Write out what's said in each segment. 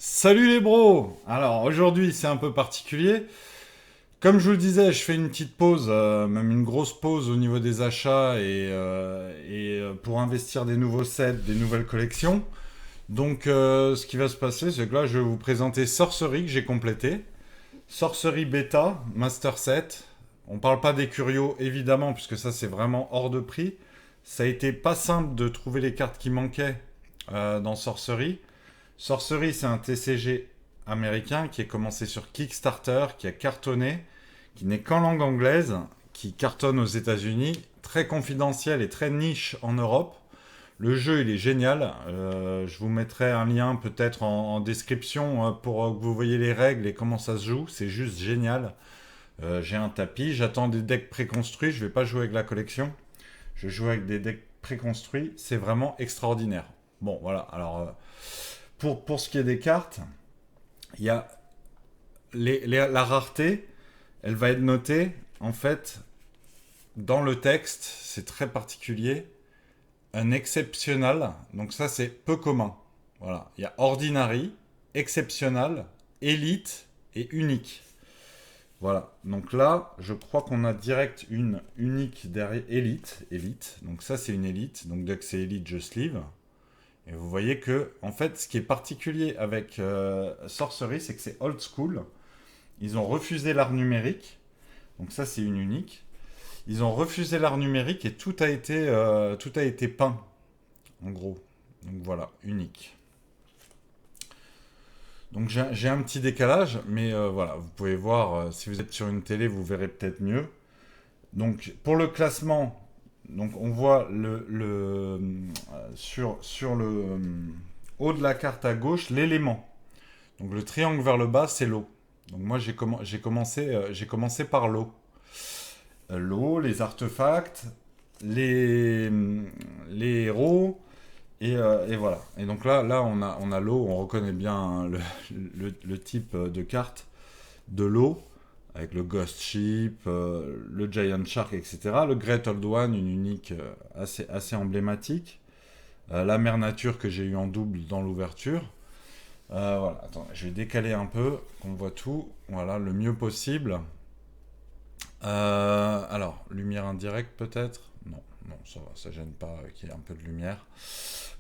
Salut les bros! Alors aujourd'hui c'est un peu particulier. Comme je vous le disais, je fais une petite pause, même une grosse pause au niveau des achats et pour investir des nouveaux sets, des nouvelles collections. Donc ce qui va se passer, c'est que là je vais vous présenter Sorcery que j'ai complété. Sorcery Beta, Master Set. On parle pas des curios évidemment, puisque ça c'est vraiment hors de prix. Ça a été pas simple de trouver les cartes qui manquaient dans Sorcery. Sorcery, c'est un TCG américain qui est commencé sur Kickstarter, qui a cartonné, qui n'est qu'en langue anglaise, qui cartonne aux États-Unis, très confidentiel et très niche en Europe. Le jeu, il est génial. Je vous mettrai un lien peut-être en description pour que vous voyez les règles et comment ça se joue. C'est juste génial. J'ai un tapis, j'attends des decks préconstruits. Je vais pas jouer avec la collection. Je joue avec des decks préconstruits. C'est vraiment extraordinaire. Bon, voilà. Alors, pour ce qui est des cartes, il y a la rareté, elle va être notée, en fait, dans le texte, c'est très particulier, un exceptionnel, donc ça c'est peu commun. Voilà, il y a ordinary, exceptionnel, élite et unique. Voilà, donc là, je crois qu'on a direct une unique derrière élite. Donc ça c'est une élite, donc dès que c'est élite, je sleeve. Et vous voyez que, en fait, ce qui est particulier avec Sorcery, c'est que c'est old school. Ils ont refusé l'art numérique. Donc ça, c'est une unique. Ils ont refusé l'art numérique et tout a été peint, en gros. Donc voilà, unique. Donc j'ai un petit décalage, mais voilà, vous pouvez voir, si vous êtes sur une télé, vous verrez peut-être mieux. Donc pour le classement, donc on voit sur le haut de la carte à gauche l'élément. Donc le triangle vers le bas, c'est l'eau. Donc moi j'ai commencé par l'eau. L'eau, les artefacts, les, les héros, et voilà. Et donc là on a l'eau, on reconnaît bien hein, le type de carte de l'eau, avec le Ghost Ship, le Giant Shark, etc. Le Great Old One, une unique assez emblématique. La Mère Nature que j'ai eu en double dans l'ouverture. Voilà, attends, je vais décaler un peu, qu'on voit tout, voilà, le mieux possible. Alors, lumière indirecte peut-être. Non, non, ça va, ça gêne pas qu'il y ait un peu de lumière.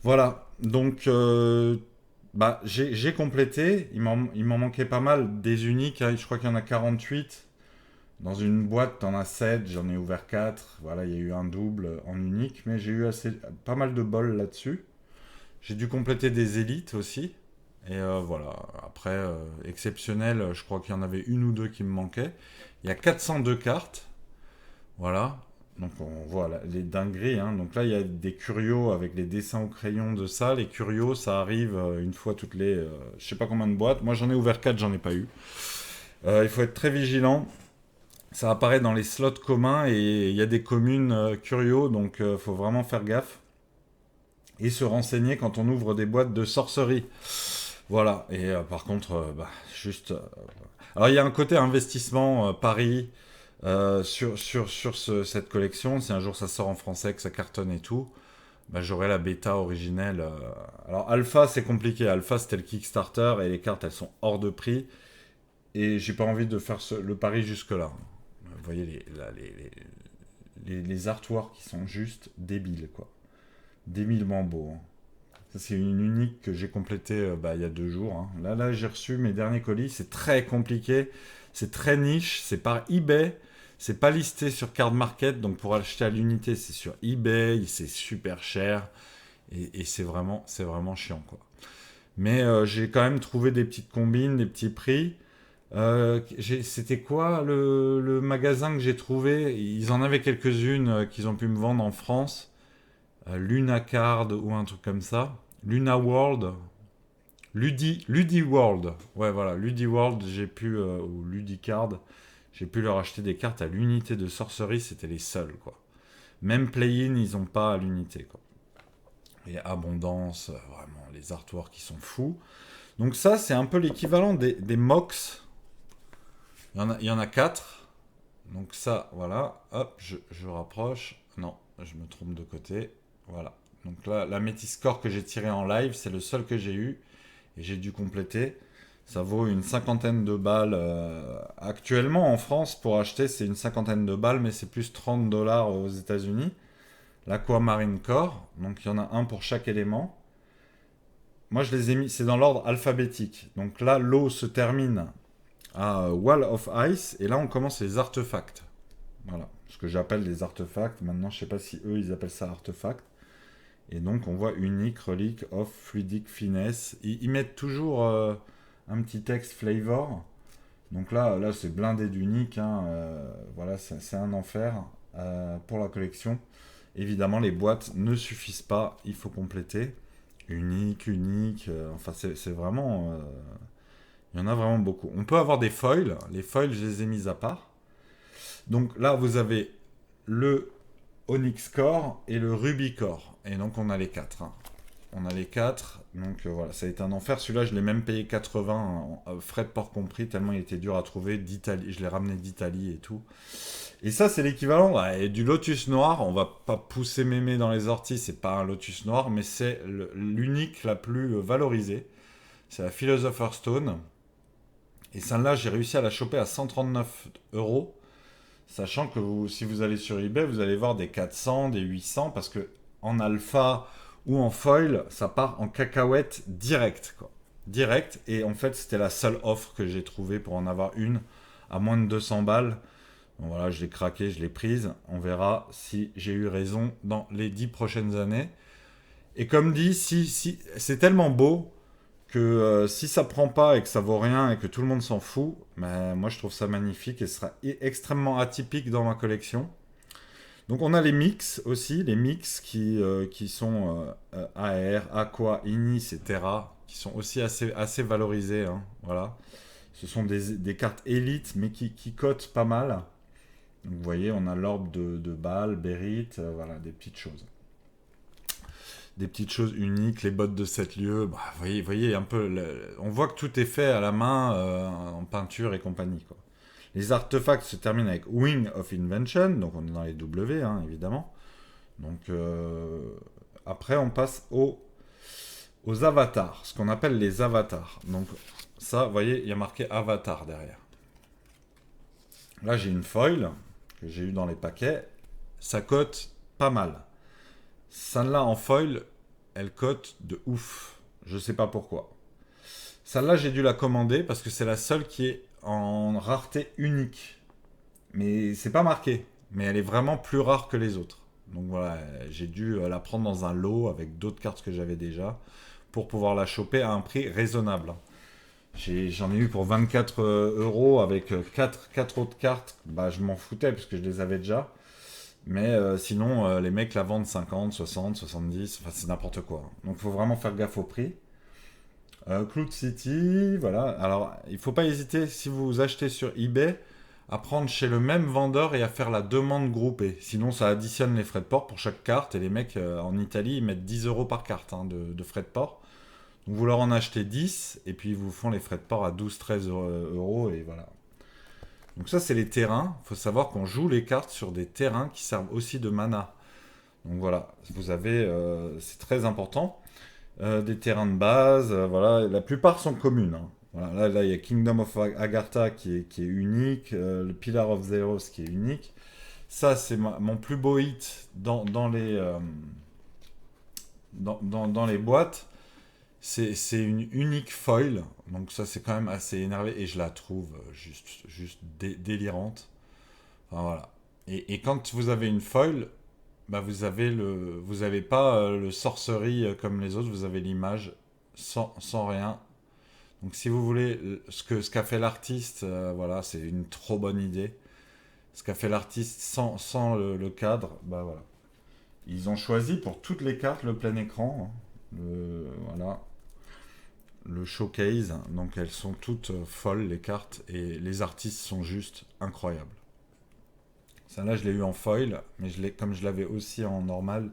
Voilà, donc bah, j'ai complété, il m'en manquait pas mal des uniques, hein, je crois qu'il y en a 48. Dans une boîte, t'en as 7, j'en ai ouvert 4. Voilà, il y a eu un double en unique, mais j'ai eu pas mal de bol là-dessus. J'ai dû compléter des élites aussi. Et voilà, après, exceptionnel, je crois qu'il y en avait une ou deux qui me manquaient. Il y a 402 cartes, voilà. Donc on voit les dingueries, hein. Donc là, il y a des curios avec les dessins au crayon de ça. Les curios, ça arrive une fois toutes les... je sais pas combien de boîtes. Moi, j'en ai ouvert 4, j'en ai pas eu. Il faut être très vigilant. Ça apparaît dans les slots communs et il y a des communes curios, donc il faut vraiment faire gaffe. Et se renseigner quand on ouvre des boîtes de sorcerie. Voilà, et par contre, bah, juste... alors il y a un côté investissement, pari, cette collection. Si un jour ça sort en français, que ça cartonne et tout, bah, j'aurai la bêta originelle. Alors Alpha, c'est compliqué. Alpha, c'était le Kickstarter et les cartes, elles sont hors de prix. Et j'ai pas envie de faire le pari jusque-là. Vous voyez les artworks qui sont juste débiles, quoi. Débilement beaux, hein. Ça, c'est une unique que j'ai complétée bah, il y a 2 jours, hein. Là, j'ai reçu mes derniers colis. C'est très compliqué. C'est très niche. C'est par eBay. C'est pas listé sur Card Market. Donc, pour acheter à l'unité, c'est sur eBay. C'est super cher. Et c'est vraiment chiant, quoi. Mais j'ai quand même trouvé des petites combines, des petits prix. C'était quoi le magasin que j'ai trouvé? Ils en avaient quelques-unes qu'ils ont pu me vendre en France. Luna Card ou un truc comme ça. Luna World. Ludi World. Ouais, voilà. Ludi World, j'ai pu. Ou Ludi Card. J'ai pu leur acheter des cartes à l'unité de sorcerie. C'était les seuls, quoi. Même Play-in, ils ont pas à l'unité, quoi. Et Abondance, vraiment, les artworks qui sont fous. Donc, ça, c'est un peu l'équivalent des MOX. Il y en a 4. Donc, ça, voilà. Hop, je rapproche. Non, je me trompe de côté. Voilà. Donc là, la Metiscore que j'ai tiré en live, c'est le seul que j'ai eu. et j'ai dû compléter. Ça vaut une cinquantaine de balles. Actuellement, en France, pour acheter, c'est une cinquantaine de balles, mais c'est plus 30 dollars aux États-Unis. L'Aquamarine Core, donc il y en a un pour chaque élément. Moi, je les ai mis, c'est dans l'ordre alphabétique. Donc là, l'eau se termine à Wall of Ice, et là, on commence les artefacts. Voilà, ce que j'appelle des artefacts. Maintenant, je sais pas si eux, ils appellent ça artefacts. Et donc, on voit unique, relique of fluidic finesse. Ils mettent toujours un petit texte flavor. Donc là c'est blindé d'unique. Hein, voilà, c'est un enfer pour la collection. Évidemment, les boîtes ne suffisent pas. Il faut compléter. Unique. Enfin, c'est vraiment... il y en a vraiment beaucoup. On peut avoir des foils. Les foils, je les ai mis à part. Donc là, vous avez le Onyx Core et le Ruby Core. Et donc, on a les quatre. Hein. On a les quatre. Donc voilà, ça a été un enfer. Celui-là, je l'ai même payé 80, frais de port compris, tellement il était dur à trouver. D'Italie, je l'ai ramené d'Italie et tout. Et ça, c'est l'équivalent du lotus noir. On va pas pousser mémé dans les orties, c'est pas un lotus noir, mais c'est l'unique la plus valorisée. C'est la Philosopher's Stone. Et celle-là, j'ai réussi à la choper à 139 euros. Sachant que si vous allez sur eBay, vous allez voir des 400, des 800, parce que en alpha ou en foil, ça part en cacahuète direct, quoi. Direct, et en fait, c'était la seule offre que j'ai trouvée pour en avoir une à moins de 200 balles. Donc voilà, je l'ai craqué, je l'ai prise. On verra si j'ai eu raison dans les 10 prochaines années. Et comme dit, si c'est tellement beau que si ça prend pas et que ça vaut rien et que tout le monde s'en fout, ben, moi je trouve ça magnifique et ce sera extrêmement atypique dans ma collection. Donc on a les mix aussi, les mix qui sont AR, Aqua, Inis et Terra, qui sont aussi assez valorisés. Hein, voilà. Ce sont des cartes élites mais qui cotent pas mal. Donc vous voyez, on a l'orbe de Baal, Berit, voilà, des petites choses. Des petites choses uniques, les bottes de 7 lieux, bah, voyez un peu, on voit que tout est fait à la main, en peinture et compagnie, quoi. Les artefacts se terminent avec Wing of Invention, donc on est dans les W, hein, évidemment. Donc après on passe aux avatars, ce qu'on appelle les avatars. Donc ça, vous voyez, il y a marqué avatar derrière. Là j'ai une foil que j'ai eu dans les paquets, ça cote pas mal. Celle-là en foil, elle cote de ouf. Je sais pas pourquoi. Celle-là, j'ai dû la commander parce que c'est la seule qui est en rareté unique. Mais c'est pas marqué. Mais elle est vraiment plus rare que les autres. Donc voilà, j'ai dû la prendre dans un lot avec d'autres cartes que j'avais déjà pour pouvoir la choper à un prix raisonnable. J'en ai eu pour 24 euros avec 4 autres cartes. Bah, je m'en foutais parce que je les avais déjà. Mais sinon, les mecs la vendent 50, 60, 70, enfin c'est n'importe quoi. Donc il faut vraiment faire gaffe au prix. Cloud City, voilà. Alors, il faut pas hésiter, si vous achetez sur eBay, à prendre chez le même vendeur et à faire la demande groupée. Sinon, ça additionne les frais de port pour chaque carte. Et les mecs, en Italie, ils mettent 10 euros par carte, hein, de frais de port. Donc vous leur en achetez 10, et puis ils vous font les frais de port à 12-13 euros, et voilà. Donc ça, c'est les terrains. Il faut savoir qu'on joue les cartes sur des terrains qui servent aussi de mana. Donc voilà, vous avez, c'est très important. Des terrains de base, voilà, la plupart sont communes. Hein. Voilà, là, il y a Kingdom of Agartha qui est unique, le Pillar of Zeros qui est unique. Ça, c'est mon plus beau hit dans les boîtes. C'est une unique foil, donc ça c'est quand même assez énervé et je la trouve juste délirante. Enfin, voilà. Et quand vous avez une foil, bah vous avez pas le sorcery comme les autres, vous avez l'image sans rien. Donc si vous voulez ce qu'a fait l'artiste, voilà, c'est une trop bonne idée. Ce qu'a fait l'artiste sans le cadre, bah voilà. Ils ont choisi pour toutes les cartes le plein écran, hein. Voilà. Le showcase, donc elles sont toutes folles les cartes et les artistes sont juste incroyables. Celle-là je l'ai eu en foil, mais comme je l'avais aussi en normal,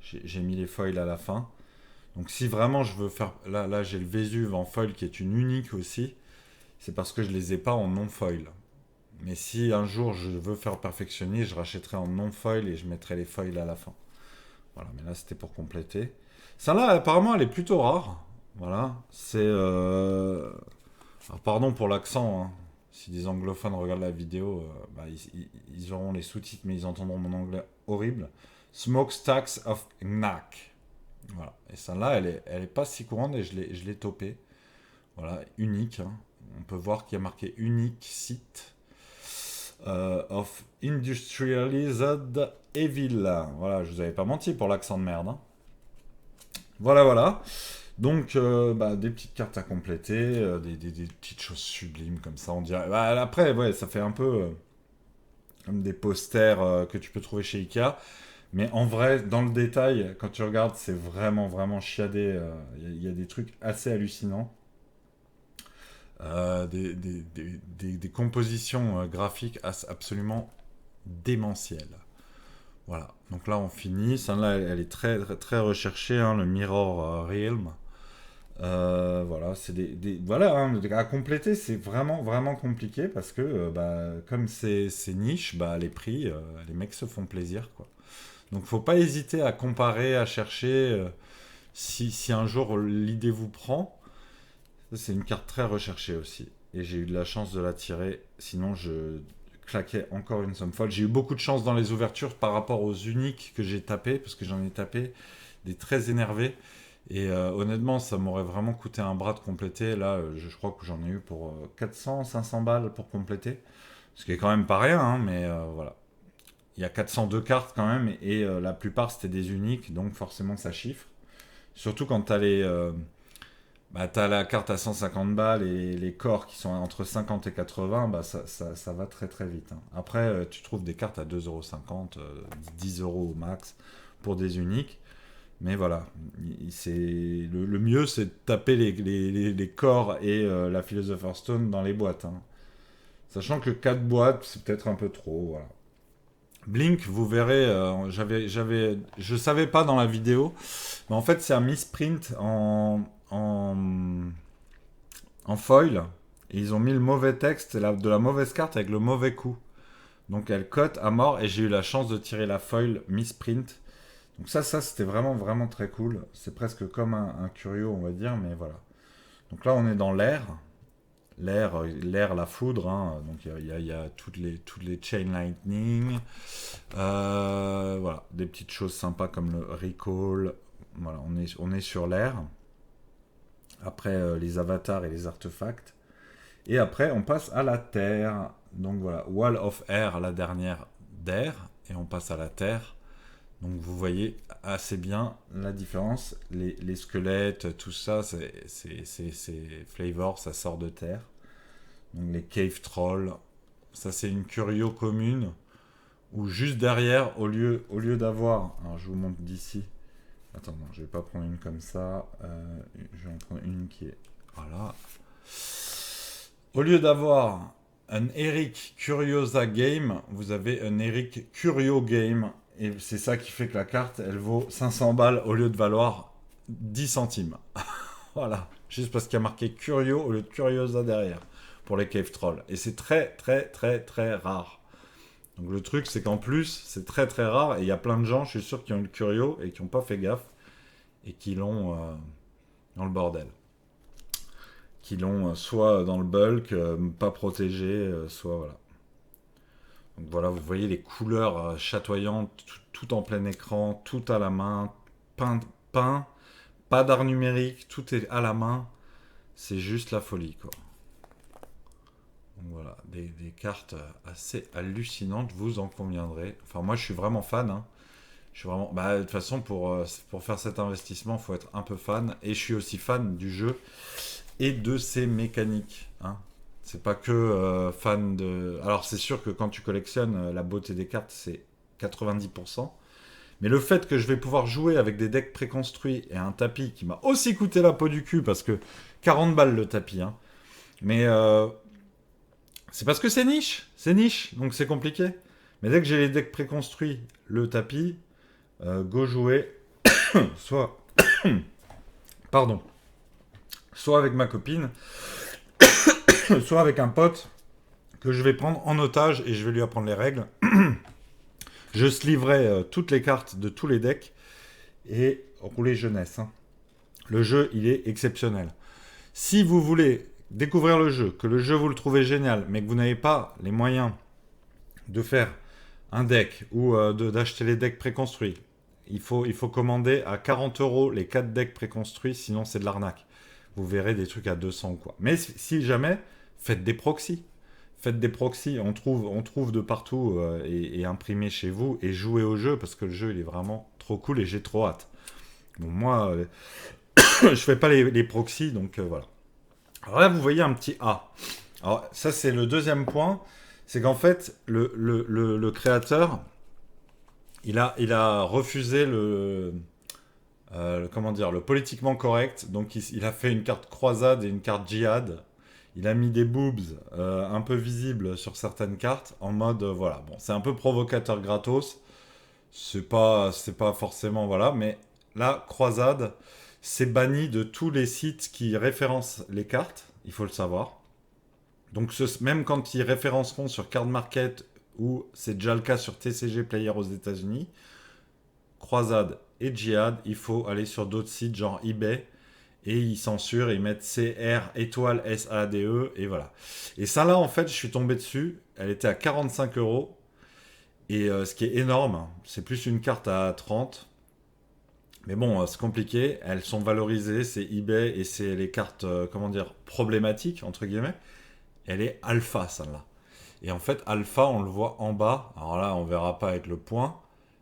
j'ai mis les foils à la fin. Donc si vraiment je veux faire... Là j'ai le Vésuve en foil qui est une unique aussi, c'est parce que je les ai pas en non foil. Mais si un jour je veux faire perfectionner, je rachèterai en non foil et je mettrai les foils à la fin. Voilà, mais là c'était pour compléter. Celle-là apparemment elle est plutôt rare. Voilà, c'est... Alors, pardon pour l'accent, hein. Si des anglophones regardent la vidéo, bah, ils auront les sous-titres, mais ils entendront mon anglais horrible. Smokestacks of Knack. Voilà. Et celle-là, elle est pas si courante et je l'ai topée. Voilà, unique, hein. On peut voir qu'il y a marqué unique site of industrialized evil. Voilà, je vous avais pas menti pour l'accent de merde, hein. Voilà, voilà. Donc, bah, des petites cartes à compléter, des petites choses sublimes comme ça, on dirait. Bah, après, ouais, ça fait un peu comme des posters que tu peux trouver chez Ikea. Mais en vrai, dans le détail, quand tu regardes, c'est vraiment, vraiment chiadé. Il y a des trucs assez hallucinants. Des compositions graphiques absolument démentielles. Voilà. Donc là, on finit. Celle-là, elle est très, très, très recherchée, hein, le Mirror Realm. Voilà, c'est voilà, hein, à compléter, c'est vraiment, vraiment compliqué parce que, bah, comme c'est niche, bah, les prix, les mecs se font plaisir, quoi. Donc, faut pas hésiter à comparer, à chercher. Si un jour l'idée vous prend, c'est une carte très recherchée aussi. Et j'ai eu de la chance de la tirer. Sinon, je claquais encore une somme folle. J'ai eu beaucoup de chance dans les ouvertures par rapport aux uniques que j'ai tapés, parce que j'en ai tapé des très énervés. Et honnêtement, ça m'aurait vraiment coûté un bras de compléter. Là, je crois que j'en ai eu pour 400, 500 balles pour compléter. Ce qui est quand même pas rien, hein, mais voilà. Il y a 402 cartes quand même, et la plupart c'était des uniques, donc forcément ça chiffre. Surtout quand t'as bah, t'as la carte à 150 balles et les corps qui sont entre 50 et 80, bah ça va très très vite, hein. Après, tu trouves des cartes à 2,50 €, 10 euros au max pour des uniques. Mais voilà, le mieux c'est de taper les corps et la Philosopher's Stone dans les boîtes, hein. Sachant que 4 boîtes, c'est peut-être un peu trop, voilà. Blink, vous verrez, je savais pas dans la vidéo, mais en fait c'est un misprint en foil, et ils ont mis le mauvais texte, de la mauvaise carte avec le mauvais coup. Donc elle cote à mort, et j'ai eu la chance de tirer la foil misprint. Donc ça c'était vraiment, vraiment très cool. C'est presque comme un curio, on va dire, mais voilà. Donc là, on est dans l'air. L'air, la foudre, hein. Donc il y a toutes les chain lightning. Voilà, des petites choses sympas comme le recall. Voilà, on est sur l'air. Après, les avatars et les artefacts. Et après, on passe à la terre. Donc voilà, Wall of Air, la dernière d'air. Et on passe à la terre. Donc vous voyez assez bien la différence. Les squelettes, tout ça, c'est flavor, ça sort de terre. Donc les cave trolls, ça c'est une curio commune. Ou juste derrière, au lieu d'avoir... Alors je vous montre d'ici. Attends, non, je vais pas prendre une comme ça. Je vais en prendre une qui est... Voilà. Au lieu d'avoir un Eric Curiosa Game, vous avez un Eric Curio Game. Et c'est ça qui fait que la carte, elle vaut 500 balles au lieu de valoir 10 centimes. Voilà. Juste parce qu'il y a marqué Curio au lieu de Curiosa derrière. Pour les Cave Trolls. Et c'est très, très, très, très rare. Donc le truc, c'est qu'en plus, c'est très, très rare. Et il y a plein de gens, je suis sûr, qui ont eu le Curio et qui n'ont pas fait gaffe. Et qui l'ont dans le bordel. Qui l'ont soit dans le bulk, pas protégé, soit voilà. Donc voilà, vous voyez les couleurs chatoyantes, tout en plein écran, tout à la main, peint, pas d'art numérique, tout est à la main. C'est juste la folie, quoi. Donc voilà, des cartes assez hallucinantes, vous en conviendrez. Enfin, moi, je suis vraiment fan, hein. Je suis vraiment... Bah, de toute façon, pour faire cet investissement, il faut être un peu fan. Et je suis aussi fan du jeu et de ses mécaniques, hein. C'est pas que fan de... Alors c'est sûr que quand tu collectionnes, la beauté des cartes, c'est 90%. Mais le fait que je vais pouvoir jouer avec des decks préconstruits et un tapis qui m'a aussi coûté la peau du cul, parce que 40 balles le tapis, hein. Mais c'est parce que c'est niche, donc c'est compliqué. Mais dès que j'ai les decks préconstruits, le tapis, go jouer, soit... Pardon. Soit avec ma copine, soit avec un pote que je vais prendre en otage et je vais lui apprendre les règles. Je sleeverai toutes les cartes de tous les decks et rouler jeunesse, hein. Le jeu, il est exceptionnel. Si vous voulez découvrir le jeu, que le jeu vous le trouvez génial, mais que vous n'avez pas les moyens de faire un deck ou d'acheter les decks préconstruits, il faut commander à 40 € les 4 decks préconstruits, sinon c'est de l'arnaque. Vous verrez des trucs à 200 ou quoi. Mais si jamais, faites des proxys. Faites des proxys, on trouve de partout et imprimés chez vous et jouez au jeu parce que le jeu il est vraiment trop cool et j'ai trop hâte. Bon, moi, je fais pas les proxys donc voilà. Alors là, vous voyez un petit A. Alors ça, c'est le deuxième point. C'est qu'en fait, le créateur, il a refusé comment dire, le politiquement correct. Donc il a fait une carte croisade et une carte djihad. Il a mis des boobs un peu visibles sur certaines cartes en mode voilà. Bon, c'est un peu provocateur gratos. C'est pas forcément voilà, mais la croisade, c'est banni de tous les sites qui référencent les cartes. Il faut le savoir. Donc même quand ils référenceront sur Card Market ou c'est déjà le cas sur TCG Player aux États-Unis, croisade et djihad, il faut aller sur d'autres sites genre eBay et ils censurent et ils mettent CR étoile SADE et voilà. Et ça là en fait je suis tombé dessus, elle était à 45 € et ce qui est énorme, hein, c'est plus une carte à 30. Mais bon, c'est compliqué, elles sont valorisées, c'est eBay et c'est les cartes, comment dire, problématiques entre guillemets. Elle est alpha celle-là. Et en fait alpha on le voit en bas, alors là on verra pas avec le point,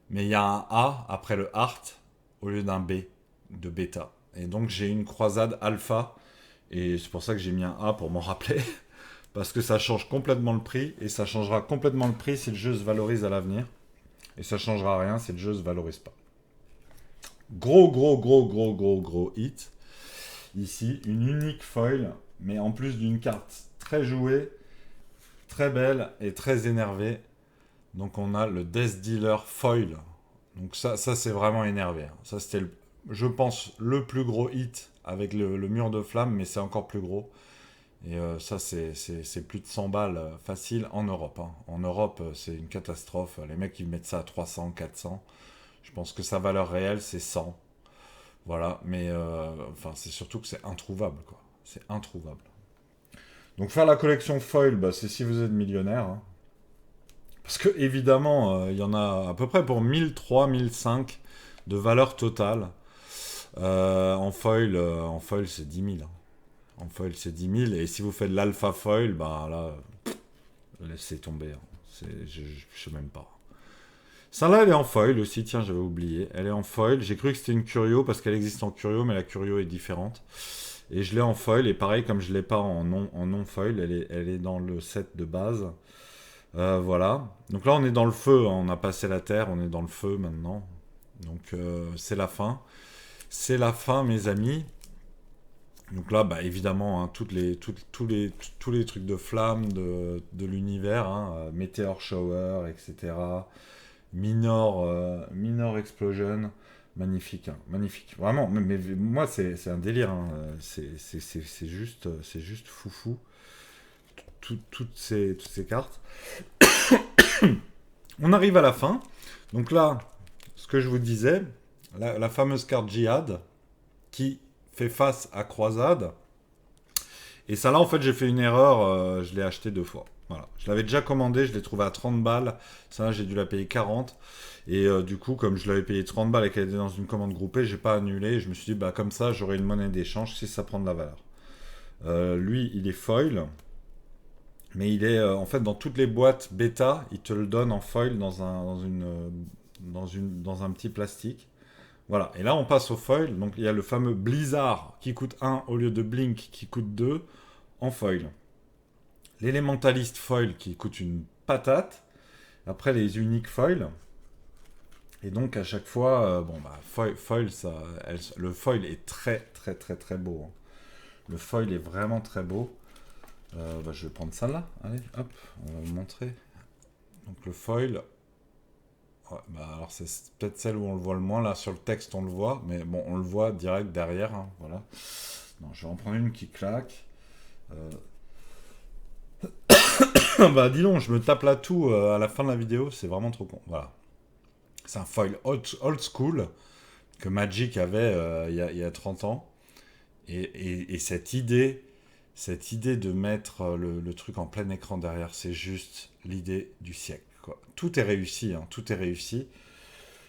mais il y a un A après le heart au lieu d'un B de bêta. Et donc j'ai une croisade alpha. Et c'est pour ça que j'ai mis un A pour m'en rappeler. Parce que ça change complètement le prix. Et ça changera complètement le prix si le jeu se valorise à l'avenir. Et ça changera rien si le jeu se valorise pas. Gros hit. Ici, une unique foil. Mais en plus d'une carte très jouée, très belle et très énervée. Donc on a le Death Dealer foil. Donc ça c'est vraiment énervé. Ça c'était, je pense, le plus gros hit avec le mur de flamme, mais c'est encore plus gros. Et ça c'est plus de 100 balles facile en Europe. Hein. En Europe c'est une catastrophe. Les mecs ils mettent ça à 300, 400. Je pense que sa valeur réelle c'est 100. Voilà, mais enfin c'est surtout que c'est introuvable quoi. C'est introuvable. Donc faire la collection foil, bah, c'est si vous êtes millionnaire. Hein. Parce que évidemment, il y en a à peu près pour 1003, 1005 de valeur totale. En foil, c'est 10 000. Hein. En foil, c'est 10 000. Et si vous faites l'alpha foil, bah là, laissez tomber. Hein. Je sais même pas. Celle-là, elle est en foil aussi. Tiens, j'avais oublié. Elle est en foil. J'ai cru que c'était une curio parce qu'elle existe en curio, mais la curio est différente. Et je l'ai en foil. Et pareil, comme je ne l'ai pas en non foil, elle est dans le set de base. Voilà. Donc là, on est dans le feu. Hein. On a passé la terre. On est dans le feu maintenant. Donc c'est la fin. C'est la fin, mes amis. Donc là, bah, évidemment, hein, tous les trucs de flammes de l'univers, hein, Meteor Shower, etc. Minor Explosion, magnifique, hein, magnifique. Vraiment, mais moi, c'est un délire. Hein, c'est juste foufou. Toutes ces cartes. On arrive à la fin. Donc là, ce que je vous disais, la fameuse carte Djihad, qui fait face à Croisade. Et ça là, en fait, j'ai fait une erreur, je l'ai acheté 2 fois. Voilà. Je l'avais déjà commandé, je l'ai trouvé à 30 balles. Ça là, j'ai dû la payer 40. Et du coup, comme je l'avais payé 30 balles et qu'elle était dans une commande groupée, j'ai pas annulé. Je me suis dit, bah comme ça, j'aurai une monnaie d'échange si ça prend de la valeur. Lui, il est foil. Mais il est, en fait, dans toutes les boîtes bêta, il te le donne en foil dans un petit plastique. Voilà, et là on passe au foil. Donc il y a le fameux Blizzard qui coûte 1 au lieu de Blink qui coûte 2 en foil. L'élémentaliste foil qui coûte une patate. Après les uniques foils. Et donc à chaque fois, bon bah foil ça, le foil est très beau. Hein. Le foil est vraiment très beau. Bah, je vais prendre ça là. Allez, hop, on va vous montrer. Donc le foil. Ouais, bah alors c'est peut-être celle où on le voit le moins. Là sur le texte on le voit, mais bon on le voit direct derrière. Hein, voilà. Non, je vais en prendre une qui claque. Bah dis donc, je me tape là tout à la fin de la vidéo, c'est vraiment trop con. Voilà. C'est un foil old school que Magic avait il y a 30 ans. Et cette idée de mettre le truc en plein écran derrière, c'est juste l'idée du siècle, quoi. Tout est réussi, hein, tout est réussi.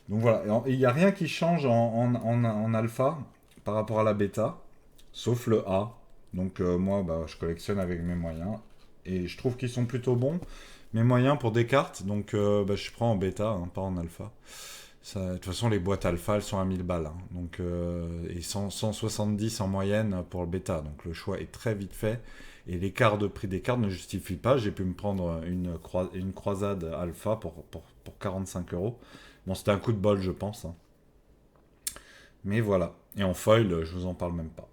Donc voilà, il n'y a rien qui change en alpha par rapport à la bêta, sauf le A. Donc moi, bah, je collectionne avec mes moyens. Et je trouve qu'ils sont plutôt bons, mes moyens pour des cartes. Donc bah, je prends en bêta, hein, pas en alpha. Ça, de toute façon, les boîtes alpha, elles sont à 1000 balles, hein. Donc, et 170 en moyenne pour le bêta. Donc le choix est très vite fait. Et l'écart de prix des cartes ne justifie pas. J'ai pu me prendre une croisade alpha pour 45 euros. Bon, c'était un coup de bol, je pense, hein. Mais voilà. Et en foil, je vous en parle même pas.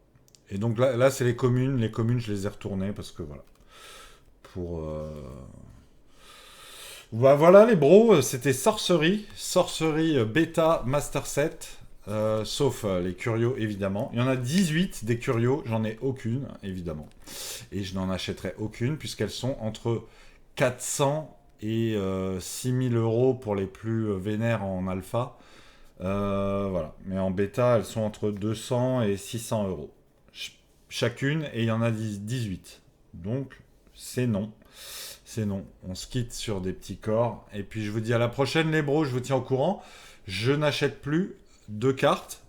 Et donc là c'est les communes. Les communes, je les ai retournées parce que voilà. Pour. Bah, voilà les bros, c'était Sorcery Beta Master Set. Sauf les curios évidemment. Il y en a 18 des curios, j'en ai aucune évidemment. Et je n'en achèterai aucune puisqu'elles sont entre 400 et 6000 euros pour les plus vénères en alpha. Voilà. Mais en bêta, elles sont entre 200 et 600 euros. Chacune, et il y en a 18. Donc, c'est non. C'est non. On se quitte sur des petits corps. Et puis, je vous dis à la prochaine, les bros. Je vous tiens au courant. Je n'achète plus de cartes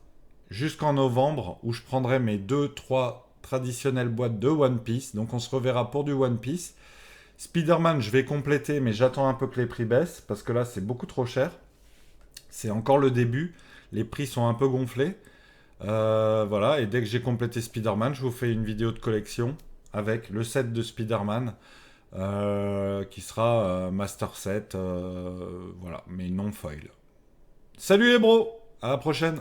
jusqu'en novembre où je prendrai mes 2-3 traditionnelles boîtes de One Piece. Donc, on se reverra pour du One Piece. Spider-Man, je vais compléter, mais j'attends un peu que les prix baissent parce que là, c'est beaucoup trop cher. C'est encore le début. Les prix sont un peu gonflés. Voilà, et dès que j'ai complété Spider-Man, je vous fais une vidéo de collection avec le set de Spider-Man qui sera Master Set, voilà, mais non foil. Salut les bros, à la prochaine.